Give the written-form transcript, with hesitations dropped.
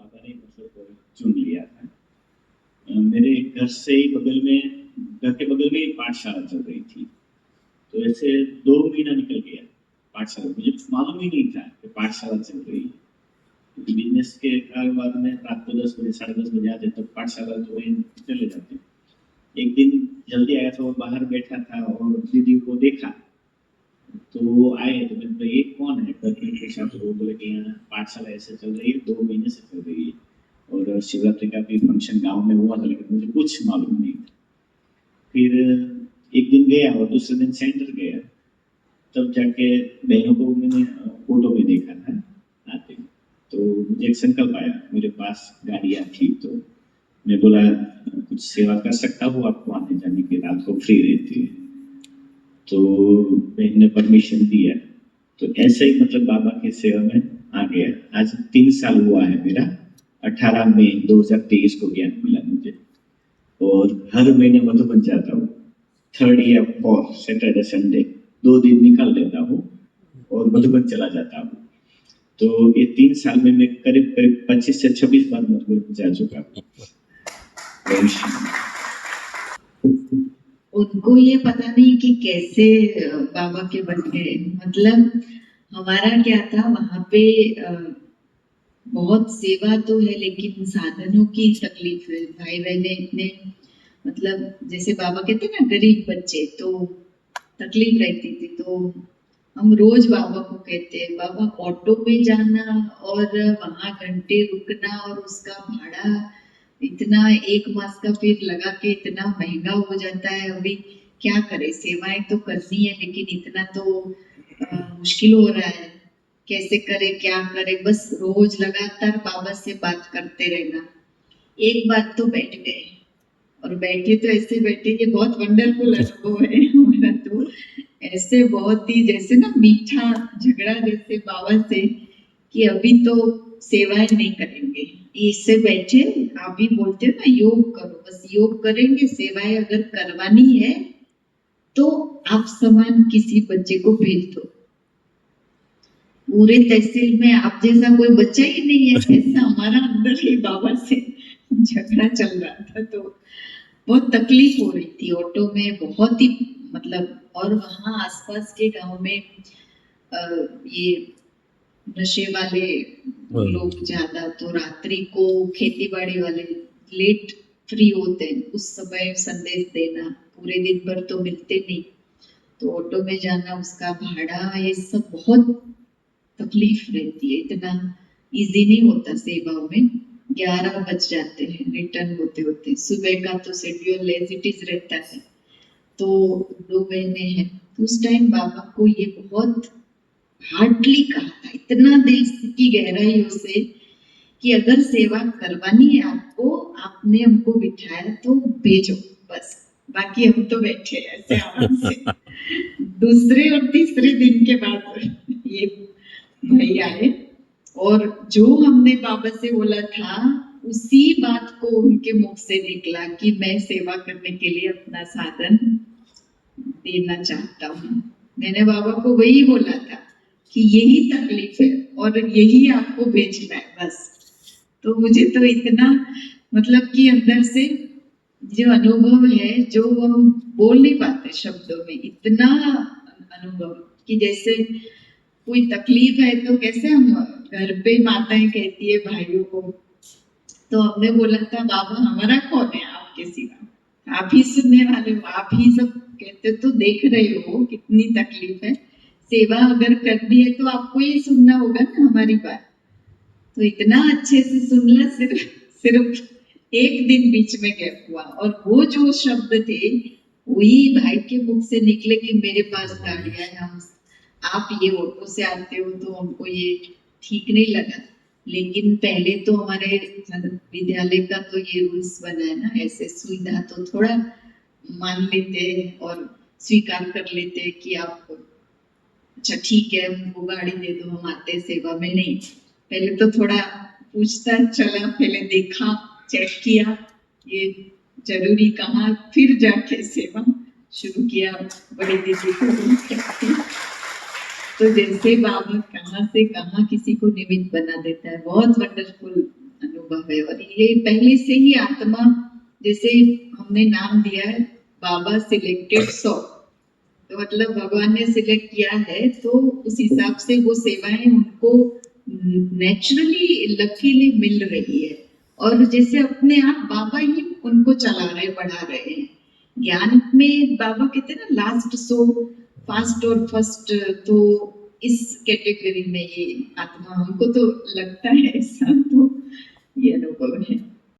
बाबा ने मतलब चुन लिया था। मेरे घर से ही बगल में, घर के बगल में ही पाठशाला चल रही थी। तो ऐसे 2 महीना निकल गया पाठशाला, मुझे मालूम ही नहीं था कि पाठशाला चल रही है। क्योंकि बिजनेस के कारोबार में रात को 10 बजे, साढ़े 10 बजे आते, तो पाठशाला तो वहीं चले जाते। एक दिन जल्दी आया था, वो बाहर बैठा था और दीदी को देखा, तो वो आए, तो मैंने कहा ये कौन है करके पूछा, तो वो बोले कि यहाँ पाठशाला ऐसे चल रही है, 2 महीने से चल रही है, और शिवरात्रि का भी फंक्शन गांव में हुआ था, लेकिन मुझे कुछ मालूम नहीं था। फिर एक दिन गया और दूसरे दिन सेंटर गया, तब जाके बहनों को मैंने फोटो में देखा था आते। तो मुझे एक संकल्प आया, मेरे पास गाड़ियाँ थी, तो मैं बोला कुछ सेवा कर सकता हूँ आपको आने जाने की, रात को फ्री रहती है। तो बहन ने परमिशन दिया, तो ऐसे ही मतलब बाबा की सेवा में आ गया। आज 3 साल हुआ है मेरा, 18 मई 2023 को ज्ञान मिला मुझे। और हर महीने मधुबन जाता हूँ, 3rd या 4th सैटरडे संडे 2 दिन निकाल लेता हूँ और मधुबन चला जाता हूँ। तो ये 3 साल में मैं करीब 25 से 26 बार मधुबन जा चुका हूँ। उनको ये पता नहीं कि कैसे बाबा के बन गए। मतलब हमारा क्या था वहां पे, बहुत सेवा तो है लेकिन साधनों की तकलीफ है। भाई बहने इतने, मतलब जैसे बाबा कहते ना गरीब बच्चे, तो तकलीफ रहती थी। तो हम रोज बाबा को कहते हैं, बाबा ऑटो में जाना और वहां घंटे रुकना और उसका भाड़ा इतना, 1 मास का फिर लगा के इतना महंगा हो जाता है। अभी क्या करे, सेवाएं तो करनी है लेकिन इतना तो मुश्किल हो रहा है, कैसे करे क्या करे। बस रोज लगातार बाबा से बात करते रहना। एक बात तो बैठ गए, और बैठे तो ऐसे बैठे कि बहुत वंडरफुल अनुभव है हमारा। तो ऐसे बहुत ही जैसे ना मीठा झगड़ा जैसे बाबा से, कि अभी तो सेवाएं नहीं करेंगे, इससे बैठे आप ही बोलते हो ना योग करो, बस योग करेंगे, सेवाएं अगर करवानी है तो आप समान किसी बच्चे को भेज दो। पूरे तहसील में आप जैसा कोई बच्चा ही नहीं है, ऐसा हमारा अंदर ही बाबा से झगड़ा चल रहा था। तो बहुत तकलीफ हो रही थी ऑटो में, बहुत ही मतलब। और वहाँ आसपास के गांव में ये नशे वाले लोग ज्यादा, तो रात्रि को खेती बाड़ी वाले लेट फ्री होते हैं, उस समय संदेश देना, पूरे दिन भर तो मिलते नहीं, तो ऑटो में जाना, उसका भाड़ा, ये सब बहुत तकलीफ रहती है। इतना इजी नहीं होता सेवाओं में। 11 बज जाते हैं रिटर्न होते होते। सुबह का तो शेड्यूल एज इट इज रहता है। तो 2 बहनें हैं, तो उस टाइम बाबा को ये बहुत हार्डली कहा था, इतना दिल की गहराइयों से, कि अगर सेवा करवानी है आपको, आपने हमको बिठाया तो भेजो, बस बाकी हम तो बैठे ऐसे आराम से। दूसरे और तीसरे दिन के बाद ये भाई आए, और जो हमने बाबा से बोला था उसी बात को उनके मुख से निकला कि मैं सेवा करने के लिए अपना साधन देना चाहता हूँ। मैंने बाबा को वही बोला था कि यही तकलीफ है और यही आपको भेजना है, बस। तो मुझे तो इतना मतलब कि अंदर से जो अनुभव है, जो हम बोल नहीं पाते शब्दों में, इतना अनुभव कि जैसे कोई तकलीफ है तो कैसे हम घर पे माताएं कहती है भाइयों को, तो हमने बोला था बाबा हमारा कौन है आपके सिवा, आप ही सुनने वाले हो, आप ही सब कहते, तो देख रहे हो कितनी तकलीफ है। सेवा अगर करनी है तो आपको ही सुनना होगा ना हमारी बात। तो इतना अच्छे से सुनना, सिर्फ एक दिन बीच में गैप हुआ, और वो जो शब्द थे वही भाई के मुख से निकले कि मेरे पास गाड़ियां है, हम आप ये ऑटो से आते हो तो हमको ये ठीक नहीं लगा। लेकिन पहले तो हमारे विद्यालय का तो ये रूल्स बना है ना, ऐसे सुविधा तो थोड़ा मान लेते हैं और स्वीकार कर लेते हैं कि आप अच्छा ठीक है हमको गाड़ी दे दो, हम आते सेवा में। नहीं, पहले तो थोड़ा पूछताछ चला, पहले देखा, चेक किया ये जरूरी कहाँ, फिर जाके सेवा शुरू किया बड़ी दीदी को। तो जैसे बाबा कहाँ से कहाँ किसी को निमित्त बना देता है, बहुत वंडरफुल अनुभव। अनुभव है। और ये पहले से ही आत्मा, जैसे हमने नाम दिया है बाबा सिलेक्टेड 100, तो मतलब भगवान ने सिलेक्ट किया है, तो उस हिसाब से वो सेवाएं उनको नेचुरली लकीली मिल रही है। और जैसे अपने आप बाबा ही उनको चला रहे, बढ़ा रहे हैं। ज्ञान में बाबा कहते हैं ना लास्ट सो फास्ट और फर्स्ट, तो इस कैटेगरी में ये आत्मा, हमको तो लगता है ऐसा, तो ये अनुभव है।